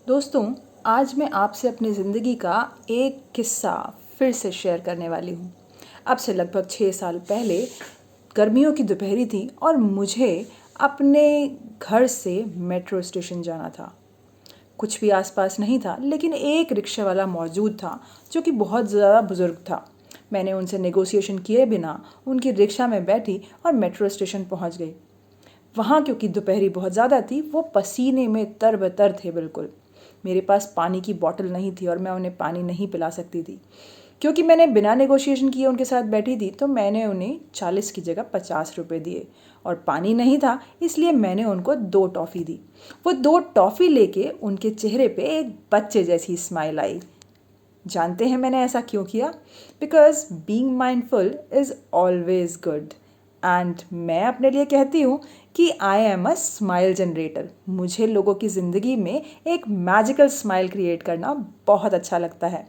दोस्तों, आज मैं आपसे अपनी ज़िंदगी का एक किस्सा फिर से शेयर करने वाली हूँ। अब से लगभग 6 साल पहले गर्मियों की दोपहरी थी और मुझे अपने घर से मेट्रो स्टेशन जाना था। कुछ भी आसपास नहीं था, लेकिन एक रिक्शा वाला मौजूद था जो कि बहुत ज़्यादा बुज़ुर्ग था। मैंने उनसे नेगोशिएशन किए बिना उनकी रिक्शा में बैठी और मेट्रो स्टेशन पहुँच गई। वहाँ क्योंकि दोपहरी बहुत ज़्यादा थी, वो पसीने में तरबतर थे बिल्कुल। मेरे पास पानी की बॉटल नहीं थी और मैं उन्हें पानी नहीं पिला सकती थी। क्योंकि मैंने बिना नेगोशिएशन किए उनके साथ बैठी थी, तो मैंने उन्हें 40 की जगह 50 रुपये दिए और पानी नहीं था, इसलिए मैंने उनको 2 टॉफ़ी दी। वो 2 टॉफ़ी लेके उनके चेहरे पे एक बच्चे जैसी स्माइल आई। जानते हैं मैंने ऐसा क्यों किया? Because being mindful is always good. And मैं अपने लिए कहती हूँ कि I am a smile generator. मुझे लोगों की ज़िंदगी में एक मैजिकल स्माइल क्रिएट करना बहुत अच्छा लगता है।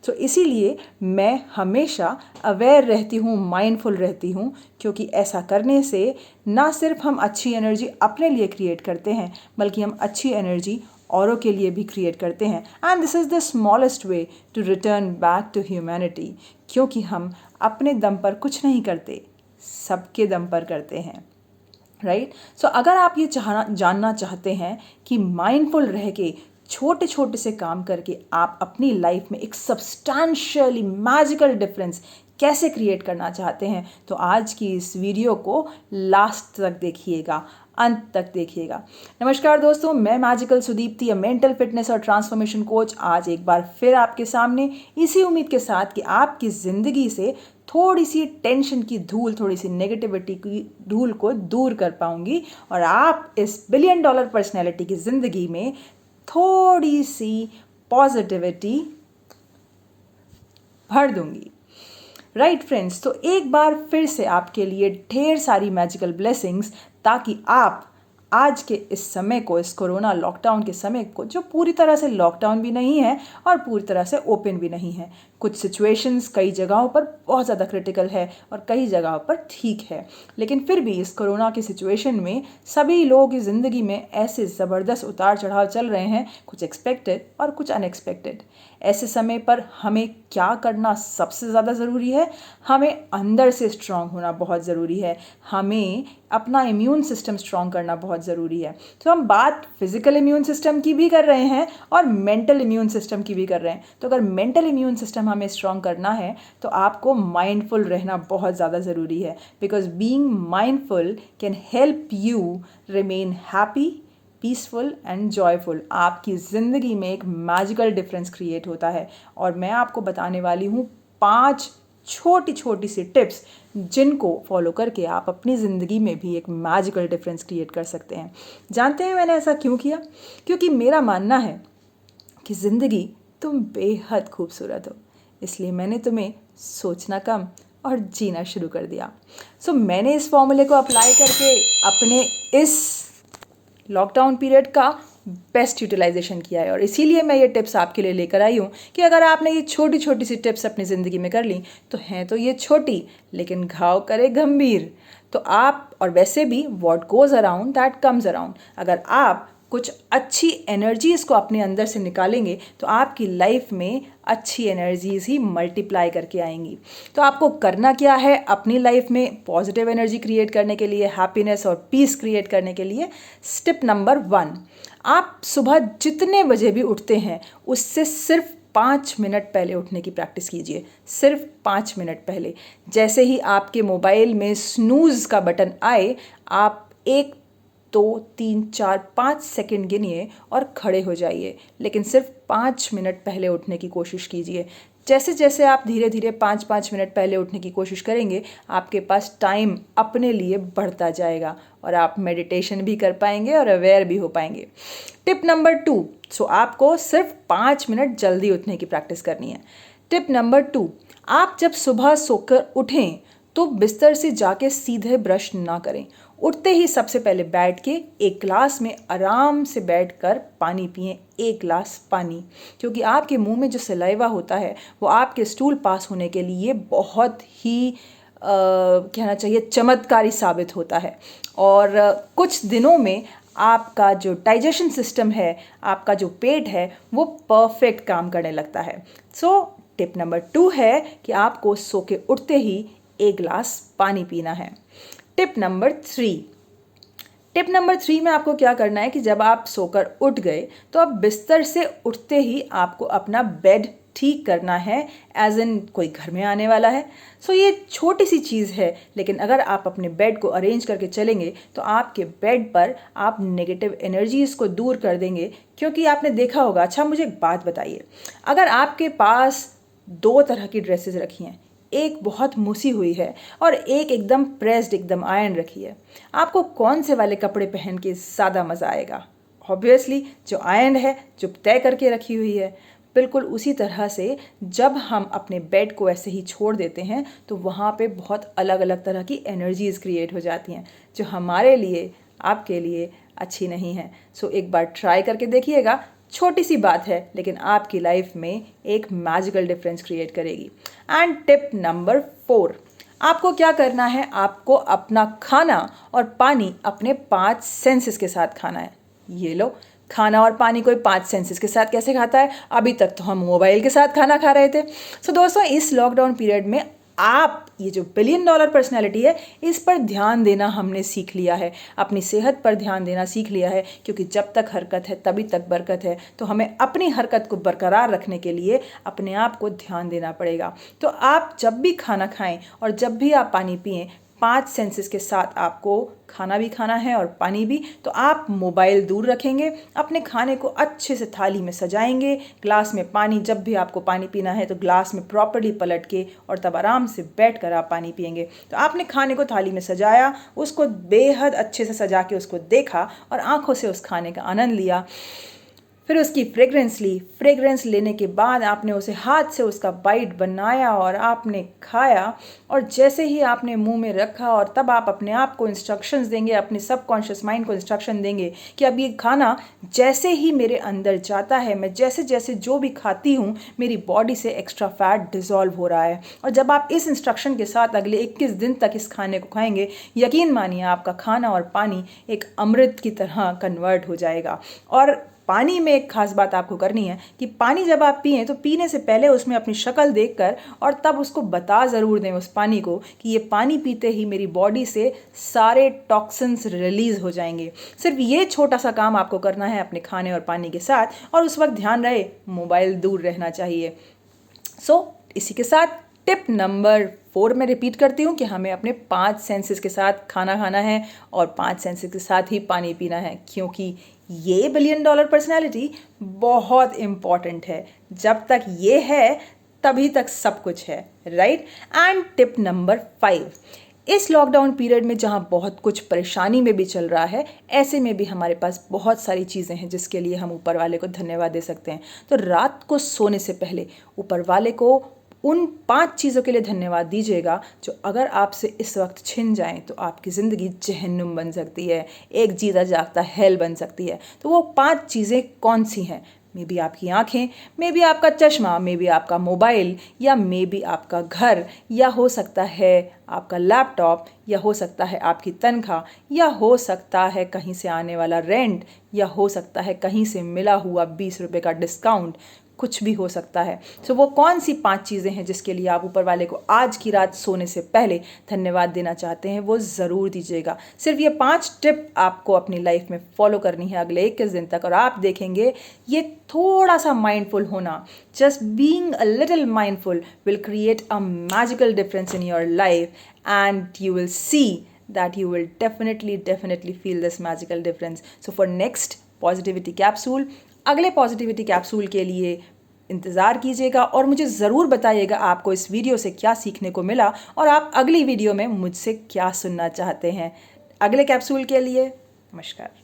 तो इसीलिए मैं हमेशा अवेयर रहती हूँ, माइंडफुल रहती हूँ, क्योंकि ऐसा करने से ना सिर्फ हम अच्छी एनर्जी अपने लिए क्रिएट करते हैं, बल्कि हम अच्छी एनर्जी औरों के लिए भी क्रिएट करते हैं। And this is the smallest way to return back to humanity, क्योंकि हम अपने दम पर कुछ नहीं करते, सबके दम पर करते हैं। राइट? सो अगर आप ये जानना चाहते हैं कि माइंडफुल रह के छोटे छोटे से काम करके आप अपनी लाइफ में एक सब्सटैंशियली मैजिकल डिफरेंस कैसे क्रिएट करना चाहते हैं, तो आज की इस वीडियो को लास्ट तक देखिएगा, अंत तक देखिएगा। नमस्कार दोस्तों, मैं मैजिकल सुदीप्ति, मेंटल फिटनेस और ट्रांसफॉर्मेशन कोच, आज एक बार फिर आपके सामने इसी उम्मीद के साथ कि आपकी ज़िंदगी से थोड़ी सी टेंशन की धूल, थोड़ी सी नेगेटिविटी की धूल को दूर कर पाऊंगी और आप इस बिलियन डॉलर पर्सनैलिटी की ज़िंदगी में थोड़ी सी पॉजिटिविटी भर दूंगी। राइट फ्रेंड्स, तो एक बार फिर से आपके लिए ढेर सारी मैजिकल ब्लेसिंग्स, ताकि आप आज के इस समय को, इस कोरोना लॉकडाउन के समय को, जो पूरी तरह से लॉकडाउन भी नहीं है और पूरी तरह से ओपन भी नहीं है, कुछ सिचुएशंस कई जगहों पर बहुत ज़्यादा क्रिटिकल है और कई जगहों पर ठीक है, लेकिन फिर भी इस कोरोना की सिचुएशन में सभी लोगों की ज़िंदगी में ऐसे ज़बरदस्त उतार चढ़ाव चल रहे हैं, कुछ एक्सपेक्टेड और कुछ अनएक्सपेक्टेड। ऐसे समय पर हमें क्या करना सबसे ज़्यादा ज़रूरी है? हमें अंदर से स्ट्रांग होना बहुत ज़रूरी है। हमें अपना इम्यून सिस्टम स्ट्रांग करना बहुत ज़रूरी है। तो हम बात फिजिकल इम्यून सिस्टम की भी कर रहे हैं और मेंटल इम्यून सिस्टम की भी कर रहे हैं। तो अगर मेंटल इम्यून सिस्टम हमें स्ट्रांग करना है तो आपको माइंडफुल रहना बहुत ज़्यादा ज़रूरी है, because being mindful can help you remain happy, peaceful and joyful. आपकी ज़िंदगी में एक मैजिकल डिफरेंस क्रिएट होता है और मैं आपको बताने वाली हूँ 5 छोटी छोटी सी टिप्स, जिनको फॉलो करके आप अपनी ज़िंदगी में भी एक मैजिकल डिफरेंस क्रिएट कर सकते हैं। जानते हैं मैंने ऐसा क्यों किया? क्योंकि मेरा मानना है कि ज़िंदगी तुम बेहद खूबसूरत हो, इसलिए मैंने तुम्हें सोचना कम और जीना शुरू कर दिया। सो मैंने इस फॉर्मूले को अप्लाई करके अपने इस लॉकडाउन पीरियड का बेस्ट यूटिलाइजेशन किया है और इसीलिए मैं ये टिप्स आपके लिए लेकर आई हूँ कि अगर आपने ये छोटी छोटी सी टिप्स अपनी ज़िंदगी में कर ली तो हैं तो ये छोटी, लेकिन घाव करे गंभीर। तो आप, और वैसे भी what goes around that comes around, अगर आप कुछ अच्छी एनर्जीज़ को अपने अंदर से निकालेंगे तो आपकी लाइफ में अच्छी एनर्जीज़ ही मल्टीप्लाई करके आएंगी। तो आपको करना क्या है अपनी लाइफ में पॉजिटिव एनर्जी क्रिएट करने के लिए, हैप्पीनेस और पीस क्रिएट करने के लिए? स्टेप नंबर 1, आप सुबह जितने बजे भी उठते हैं उससे सिर्फ 5 मिनट पहले उठने की प्रैक्टिस कीजिए। सिर्फ 5 मिनट पहले। जैसे ही आपके मोबाइल में स्नूज़ का बटन आए, आप 1 2 3 4 5 सेकंड गिनिए और खड़े हो जाइए, लेकिन सिर्फ 5 मिनट पहले उठने की कोशिश कीजिए। जैसे जैसे आप धीरे धीरे 5-5 मिनट पहले उठने की कोशिश करेंगे, आपके पास टाइम अपने लिए बढ़ता जाएगा और आप मेडिटेशन भी कर पाएंगे और अवेयर भी हो पाएंगे। टिप नंबर 2, सो आपको सिर्फ 5 मिनट जल्दी उठने की प्रैक्टिस करनी है। टिप नंबर 2, आप जब सुबह सोकर उठें तो बिस्तर से जाके सीधे ब्रश ना करें। उठते ही सबसे पहले बैठ के एक ग्लास में आराम से बैठकर पानी पिएं, 1 ग्लास पानी, क्योंकि आपके मुंह में जो सलाइवा होता है वो आपके स्टूल पास होने के लिए बहुत ही कहना चाहिए चमत्कारी साबित होता है और कुछ दिनों में आपका जो डाइजेशन सिस्टम है, आपका जो पेट है, वो परफेक्ट काम करने लगता है। सो टिप नंबर 2 है कि आपको सो के उठते ही 1 गिलास पानी पीना है। टिप नंबर 3 में आपको क्या करना है कि जब आप सोकर उठ गए तो आप बिस्तर से उठते ही आपको अपना बेड ठीक करना है, एज इन कोई घर में आने वाला है। सो ये छोटी सी चीज़ है, लेकिन अगर आप अपने बेड को अरेंज करके चलेंगे तो आपके बेड पर आप नेगेटिव एनर्जीज़ को दूर कर देंगे। क्योंकि आपने देखा होगा, अच्छा मुझे एक बात बताइए, अगर आपके पास 2 तरह की ड्रेसेस रखी हैं, एक बहुत मुसी हुई है और एक एकदम प्रेस्ड, एकदम आयरन रखी है, आपको कौन से वाले कपड़े पहन के ज़्यादा मज़ा आएगा? ऑब्वियसली जो आयरन है, जो तय करके रखी हुई है। बिल्कुल उसी तरह से जब हम अपने बेड को ऐसे ही छोड़ देते हैं तो वहाँ पे बहुत अलग अलग तरह की एनर्जीज़ क्रिएट हो जाती हैं, जो हमारे लिए, आपके लिए अच्छी नहीं है। सो एक बार ट्राई करके देखिएगा। छोटी सी बात है, लेकिन आपकी लाइफ में एक मैजिकल डिफरेंस क्रिएट करेगी। एंड टिप नंबर 4, आपको क्या करना है, आपको अपना खाना और पानी अपने 5 सेंसेस के साथ खाना है। ये लो, खाना और पानी कोई 5 सेंसेस के साथ कैसे खाता है? अभी तक तो हम मोबाइल के साथ खाना खा रहे थे। सो दोस्तों, इस लॉकडाउन पीरियड में आप ये जो $1 बिलियन पर्सनैलिटी है, इस पर ध्यान देना हमने सीख लिया है, अपनी सेहत पर ध्यान देना सीख लिया है। क्योंकि जब तक हरकत है तभी तक बरकत है, तो हमें अपनी हरकत को बरकरार रखने के लिए अपने आप को ध्यान देना पड़ेगा। तो आप जब भी खाना खाएं और जब भी आप पानी पिएं, 5 सेंसेस के साथ आपको खाना भी खाना है और पानी भी। तो आप मोबाइल दूर रखेंगे, अपने खाने को अच्छे से थाली में सजाएंगे, ग्लास में पानी, जब भी आपको पानी पीना है तो ग्लास में प्रॉपर्ली पलट के और तब आराम से बैठकर आप पानी पिएंगे। तो आपने खाने को थाली में सजाया, उसको बेहद अच्छे से सजा के उसको देखा और आंखों से उस खाने का आनंद लिया। फिर उसकी फ्रेग्रेंस ली। फ्रेग्रेंस लेने के बाद आपने उसे हाथ से उसका बाइट बनाया और आपने खाया। और जैसे ही आपने मुंह में रखा और तब आप अपने आप को इंस्ट्रक्शंस देंगे, अपने सबकॉन्शियस माइंड को इंस्ट्रक्शन देंगे कि अब ये खाना जैसे ही मेरे अंदर जाता है, मैं जैसे जैसे जो भी खाती हूँ, मेरी बॉडी से एक्स्ट्रा फैट डिज़ोल्व हो रहा है। और जब आप इस इंस्ट्रक्शन के साथ अगले 21 दिन तक इस खाने को खाएंगे, यकीन मानिए आपका खाना और पानी एक अमृत की तरह कन्वर्ट हो जाएगा। और पानी में एक खास बात आपको करनी है कि पानी जब आप पिएं तो पीने से पहले उसमें अपनी शक्ल देखकर और तब उसको बता ज़रूर दें उस पानी को कि ये पानी पीते ही मेरी बॉडी से सारे टॉक्सिन्स रिलीज़ हो जाएंगे। सिर्फ ये छोटा सा काम आपको करना है अपने खाने और पानी के साथ, और उस वक्त ध्यान रहे मोबाइल दूर रहना चाहिए। इसी के साथ टिप नंबर 4 में रिपीट करती हूँ कि हमें अपने 5 सेंसेस के साथ खाना खाना है और 5 सेंसेस के साथ ही पानी पीना है, क्योंकि ये $1 बिलियन पर्सनैलिटी बहुत इम्पॉर्टेंट है। जब तक ये है तभी तक सब कुछ है, राइट। एंड टिप नंबर 5, इस लॉकडाउन पीरियड में जहाँ बहुत कुछ परेशानी में भी चल रहा है, ऐसे में भी हमारे पास बहुत सारी चीज़ें हैं जिसके लिए हम ऊपर वाले को धन्यवाद दे सकते हैं। तो रात को सोने से पहले ऊपर वाले को उन 5 चीज़ों के लिए धन्यवाद दीजिएगा जो अगर आपसे इस वक्त छिन जाएं तो आपकी ज़िंदगी जहन्नुम बन सकती है, एक जीता जागता हेल बन सकती है। तो वो 5 चीज़ें कौन सी हैं? मे बी आपकी आँखें, मे बी आपका चश्मा, मे बी आपका मोबाइल, या मे बी आपका घर, या हो सकता है आपका लैपटॉप, या हो सकता है आपकी तनख्वाह, या हो सकता है कहीं से आने वाला रेंट, या हो सकता है कहीं से मिला हुआ 20 रुपये का डिस्काउंट। कुछ भी हो सकता है। वो कौन सी 5 चीज़ें हैं जिसके लिए आप ऊपर वाले को आज की रात सोने से पहले धन्यवाद देना चाहते हैं, वो ज़रूर दीजिएगा। सिर्फ ये 5 टिप आपको अपनी लाइफ में फॉलो करनी है अगले 21 दिन तक, और आप देखेंगे ये थोड़ा सा माइंडफुल होना, just being a little mindful will create a magical difference in your life, and you will see that you will definitely feel this magical difference. So for next positivity capsule, अगले positivity capsule के लिए इंतज़ार कीजिएगा और मुझे ज़रूर बताइएगा आपको इस वीडियो से क्या सीखने को मिला और आप अगली वीडियो में मुझसे क्या सुनना चाहते हैं। अगले कैप्सूल के लिए नमस्कार।